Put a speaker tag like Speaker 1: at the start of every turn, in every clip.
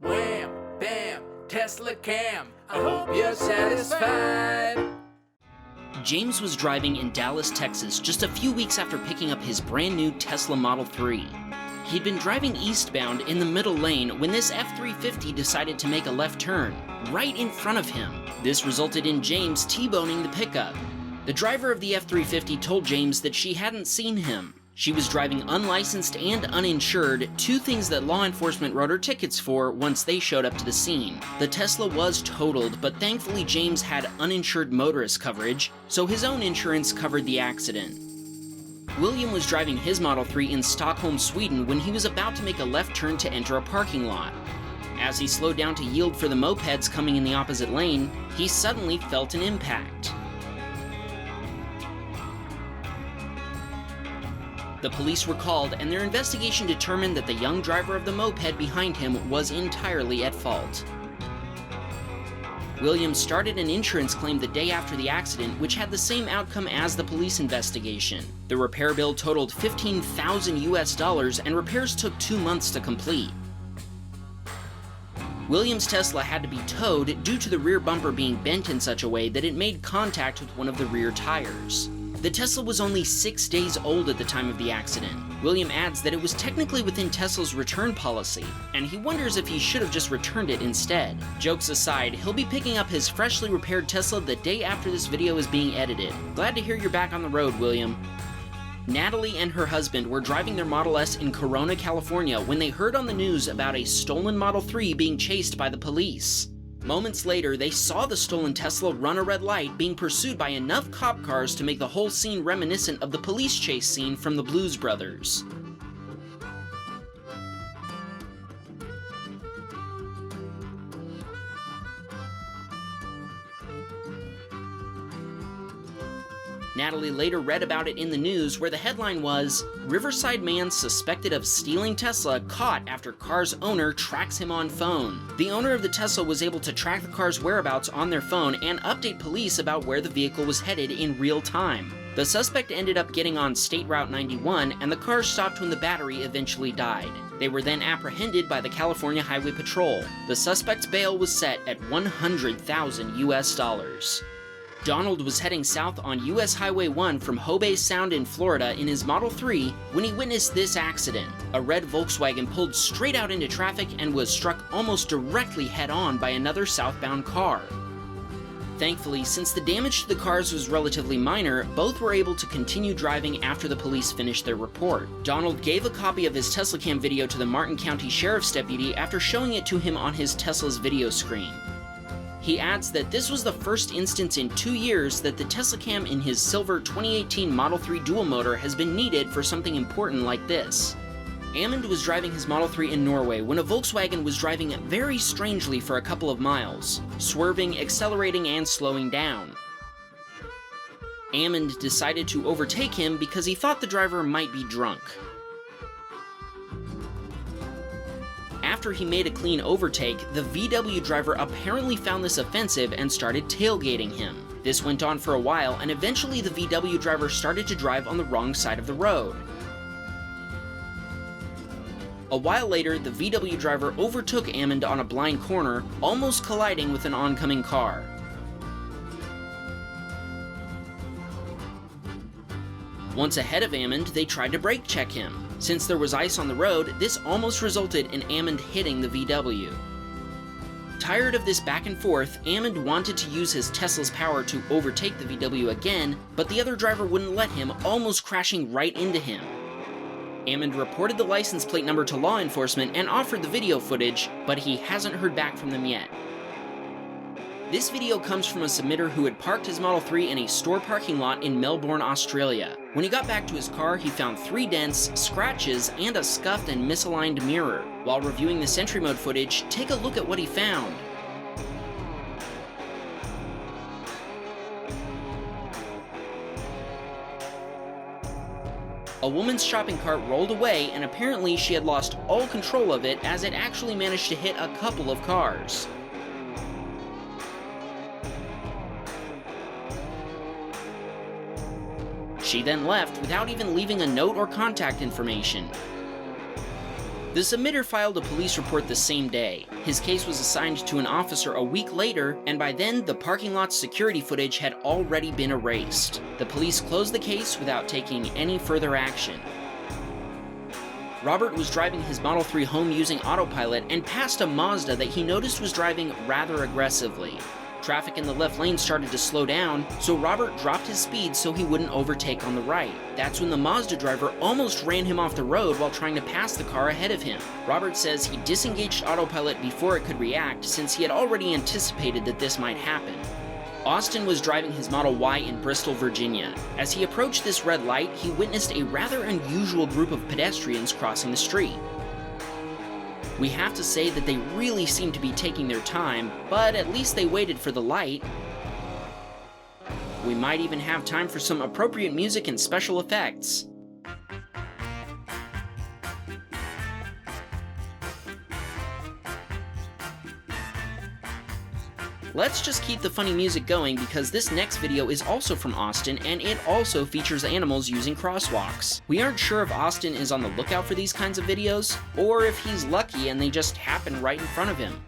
Speaker 1: Wham, bam, Teslacam. I hope you're satisfied.
Speaker 2: James was driving in Dallas, Texas just a few weeks after picking up his brand new Tesla Model 3. He'd been driving eastbound in the middle lane when this F-350 decided to make a left turn, right in front of him. This resulted in James T-boning the pickup. The driver of the F-350 told James that she hadn't seen him. She was driving unlicensed and uninsured, two things that law enforcement wrote her tickets for once they showed up to the scene. The Tesla was totaled, but thankfully James had uninsured motorist coverage, so his own insurance covered the accident. William was driving his Model 3 in Stockholm, Sweden when he was about to make a left turn to enter a parking lot. As he slowed down to yield for the mopeds coming in the opposite lane, he suddenly felt an impact. The police were called, and their investigation determined that the young driver of the moped behind him was entirely at fault. Williams started an insurance claim the day after the accident, which had the same outcome as the police investigation. The repair bill totaled $15,000 and repairs took 2 months to complete. Williams' Tesla had to be towed due to the rear bumper being bent in such a way that it made contact with one of the rear tires. The Tesla was only 6 days old at the time of the accident. William adds that it was technically within Tesla's return policy, and he wonders if he should have just returned it instead. Jokes aside, he'll be picking up his freshly repaired Tesla the day after this video is being edited. Glad to hear you're back on the road, William. Natalie and her husband were driving their Model S in Corona, California when they heard on the news about a stolen Model 3 being chased by the police. Moments later, they saw the stolen Tesla run a red light, being pursued by enough cop cars to make the whole scene reminiscent of the police chase scene from the Blues Brothers. Natalie later read about it in the news, where the headline was, "Riverside man suspected of stealing Tesla caught after car's owner tracks him on phone." The owner of the Tesla was able to track the car's whereabouts on their phone and update police about where the vehicle was headed in real time. The suspect ended up getting on State Route 91, and the car stopped when the battery eventually died. They were then apprehended by the California Highway Patrol. The suspect's bail was set at $100,000 US. Donald was heading south on US Highway 1 from Hobe Sound in Florida in his Model 3 when he witnessed this accident. A red Volkswagen pulled straight out into traffic and was struck almost directly head-on by another southbound car. Thankfully, since the damage to the cars was relatively minor, both were able to continue driving after the police finished their report. Donald gave a copy of his Teslacam video to the Martin County Sheriff's deputy after showing it to him on his Tesla's video screen. He adds that this was the first instance in 2 years that the Teslacam in his silver 2018 Model 3 dual motor has been needed for something important like this. Amund was driving his Model 3 in Norway when a Volkswagen was driving very strangely for a couple of miles, swerving, accelerating, and slowing down. Amund decided to overtake him because he thought the driver might be drunk. After he made a clean overtake, the VW driver apparently found this offensive and started tailgating him. This went on for a while, and eventually the VW driver started to drive on the wrong side of the road. A while later, the VW driver overtook Amund on a blind corner, almost colliding with an oncoming car. Once ahead of Amund, they tried to brake check him. Since there was ice on the road, this almost resulted in Amund hitting the VW. Tired of this back and forth, Amund wanted to use his Tesla's power to overtake the VW again, but the other driver wouldn't let him, almost crashing right into him. Amund reported the license plate number to law enforcement and offered the video footage, but he hasn't heard back from them yet. This video comes from a submitter who had parked his Model 3 in a store parking lot in Melbourne, Australia. When he got back to his car, he found 3 dents, scratches, and a scuffed and misaligned mirror. While reviewing the Sentry Mode footage, take a look at what he found. A woman's shopping cart rolled away, and apparently she had lost all control of it as it actually managed to hit a couple of cars. She then left without even leaving a note or contact information. The submitter filed a police report the same day. His case was assigned to an officer a week later, and by then, the parking lot's security footage had already been erased. The police closed the case without taking any further action. Robert was driving his Model 3 home using autopilot and passed a Mazda that he noticed was driving rather aggressively. Traffic in the left lane started to slow down, so Robert dropped his speed so he wouldn't overtake on the right. That's when the Mazda driver almost ran him off the road while trying to pass the car ahead of him. Robert says he disengaged autopilot before it could react since he had already anticipated that this might happen. Austin was driving his Model Y in Bristol, Virginia. As he approached this red light, he witnessed a rather unusual group of pedestrians crossing the street. We have to say that they really seemed to be taking their time, but at least they waited for the light. We might even have time for some appropriate music and special effects. Let's just keep the funny music going because this next video is also from Austin and it also features animals using crosswalks. We aren't sure if Austin is on the lookout for these kinds of videos, or if he's lucky and they just happen right in front of him.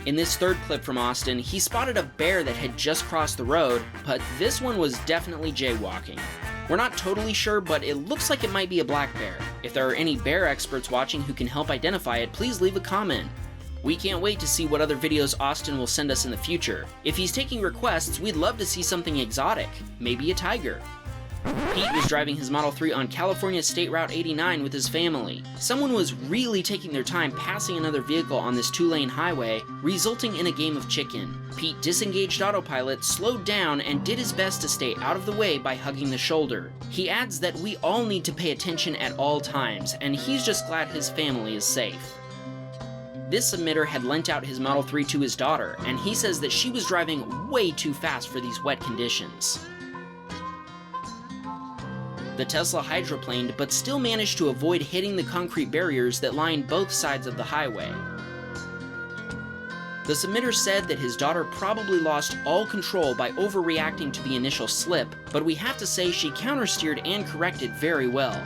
Speaker 2: In this third clip from Austin, he spotted a bear that had just crossed the road, but this one was definitely jaywalking. We're not totally sure, but it looks like it might be a black bear. If there are any bear experts watching who can help identify it, please leave a comment. We can't wait to see what other videos Austin will send us in the future. If he's taking requests, we'd love to see something exotic, maybe a tiger. Pete was driving his Model 3 on California State Route 89 with his family. Someone was really taking their time passing another vehicle on this 2-lane highway, resulting in a game of chicken. Pete disengaged autopilot, slowed down, and did his best to stay out of the way by hugging the shoulder. He adds that we all need to pay attention at all times, and he's just glad his family is safe. This submitter had lent out his Model 3 to his daughter, and he says that she was driving way too fast for these wet conditions. The Tesla hydroplaned, but still managed to avoid hitting the concrete barriers that line both sides of the highway. The submitter said that his daughter probably lost all control by overreacting to the initial slip, but we have to say she countersteered and corrected very well.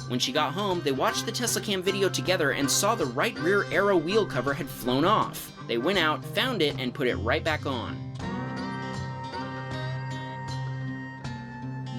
Speaker 2: When she got home, they watched the Teslacam video together and saw the right rear aero wheel cover had flown off. They went out, found it, and put it right back on.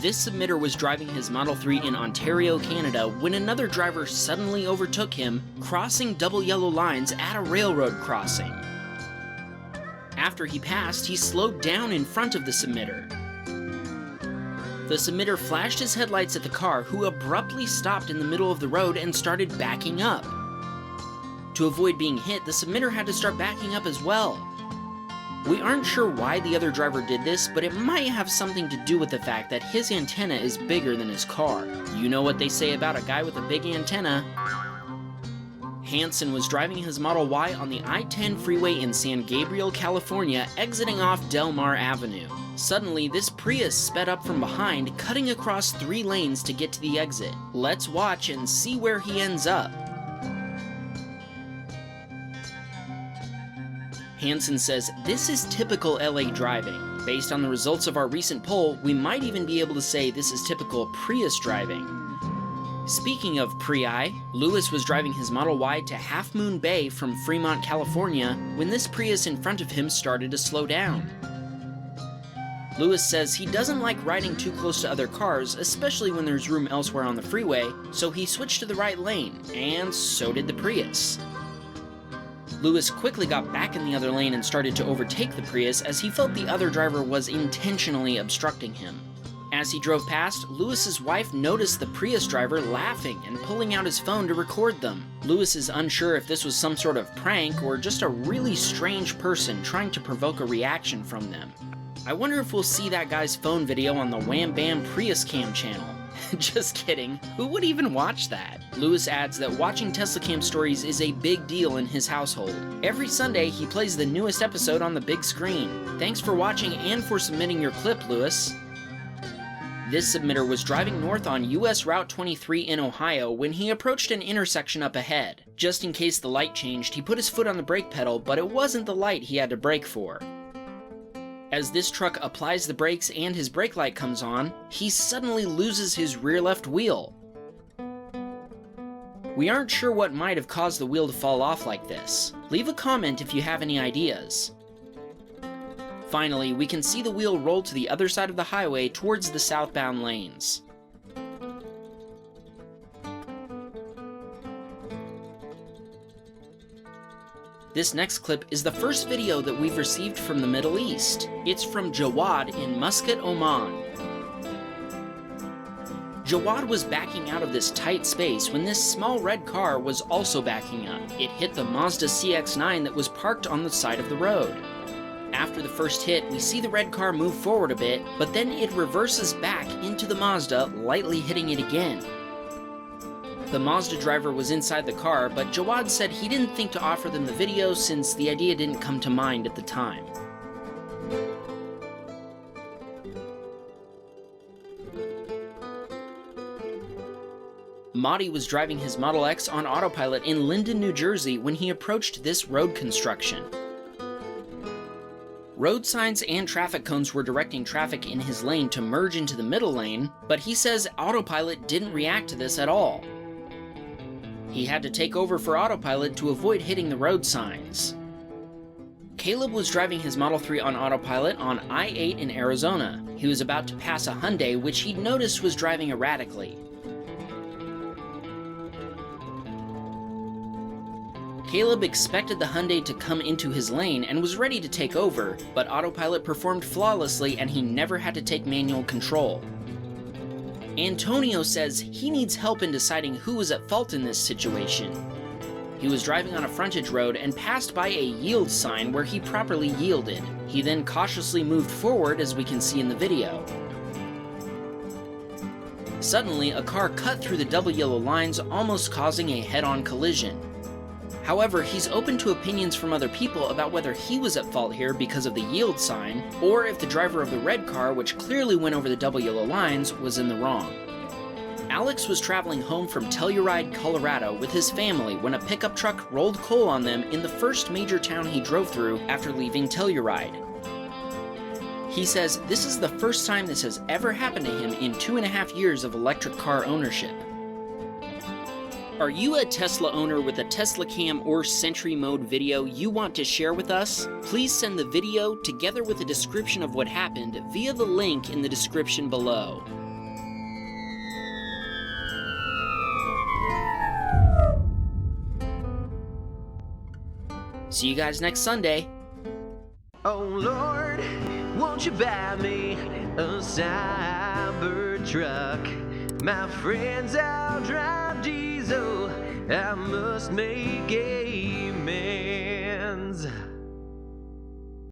Speaker 2: This submitter was driving his Model 3 in Ontario, Canada, when another driver suddenly overtook him, crossing double yellow lines at a railroad crossing. After he passed, he slowed down in front of the submitter. The submitter flashed his headlights at the car, who abruptly stopped in the middle of the road and started backing up. To avoid being hit, the submitter had to start backing up as well. We aren't sure why the other driver did this, but it might have something to do with the fact that his antenna is bigger than his car. You know what they say about a guy with a big antenna. Hansen was driving his Model Y on the I-10 freeway in San Gabriel, California, exiting off Del Mar Avenue. Suddenly, this Prius sped up from behind, cutting across 3 lanes to get to the exit. Let's watch and see where he ends up. Hansen says, "This is typical LA driving. Based on the results of our recent poll, we might even be able to say this is typical Prius driving." Speaking of Prii, Lewis was driving his Model Y to Half Moon Bay from Fremont, California, when this Prius in front of him started to slow down. Lewis says he doesn't like riding too close to other cars, especially when there's room elsewhere on the freeway, so he switched to the right lane, and so did the Prius. Lewis quickly got back in the other lane and started to overtake the Prius as he felt the other driver was intentionally obstructing him. As he drove past, Lewis's wife noticed the Prius driver laughing and pulling out his phone to record them. Lewis is unsure if this was some sort of prank or just a really strange person trying to provoke a reaction from them. I wonder if we'll see that guy's phone video on the Wham Bam Prius Cam channel. Just kidding, who would even watch that? Lewis adds that watching Teslacam Stories is a big deal in his household. Every Sunday, he plays the newest episode on the big screen. Thanks for watching and for submitting your clip, Lewis. This submitter was driving north on US Route 23 in Ohio when he approached an intersection up ahead. Just in case the light changed, he put his foot on the brake pedal, but it wasn't the light he had to brake for. As this truck applies the brakes and his brake light comes on, he suddenly loses his rear left wheel. We aren't sure what might have caused the wheel to fall off like this. Leave a comment if you have any ideas. Finally, we can see the wheel roll to the other side of the highway towards the southbound lanes. This next clip is the first video that we've received from the Middle East. It's from Jawad in Muscat, Oman. Jawad was backing out of this tight space when this small red car was also backing up. It hit the Mazda CX-9 that was parked on the side of the road. After the first hit, we see the red car move forward a bit, but then it reverses back into the Mazda, lightly hitting it again. The Mazda driver was inside the car, but Jawad said he didn't think to offer them the video since the idea didn't come to mind at the time. Mahdi was driving his Model X on autopilot in Linden, New Jersey when he approached this road construction. Road signs and traffic cones were directing traffic in his lane to merge into the middle lane, but he says autopilot didn't react to this at all. He had to take over for autopilot to avoid hitting the road signs. Caleb was driving his Model 3 on autopilot on I-8 in Arizona. He was about to pass a Hyundai, which he'd noticed was driving erratically. Caleb expected the Hyundai to come into his lane and was ready to take over, but autopilot performed flawlessly and he never had to take manual control. Antonio says he needs help in deciding who was at fault in this situation. He was driving on a frontage road and passed by a yield sign where he properly yielded. He then cautiously moved forward, as we can see in the video. Suddenly, a car cut through the double yellow lines, almost causing a head-on collision. However, he's open to opinions from other people about whether he was at fault here because of the yield sign, or if the driver of the red car, which clearly went over the double yellow lines, was in the wrong. Alex was traveling home from Telluride, Colorado with his family when a pickup truck rolled coal on them in the first major town he drove through after leaving Telluride. He says this is the first time this has ever happened to him in 2.5 years of electric car ownership. Are you a Tesla owner with a Teslacam or Sentry mode video you want to share with us? Please send the video together with a description of what happened via the link in the description below. See you guys next Sunday.
Speaker 3: Oh Lord, won't you buy me a Cybertruck? My friends all drive diesel, I must make amends.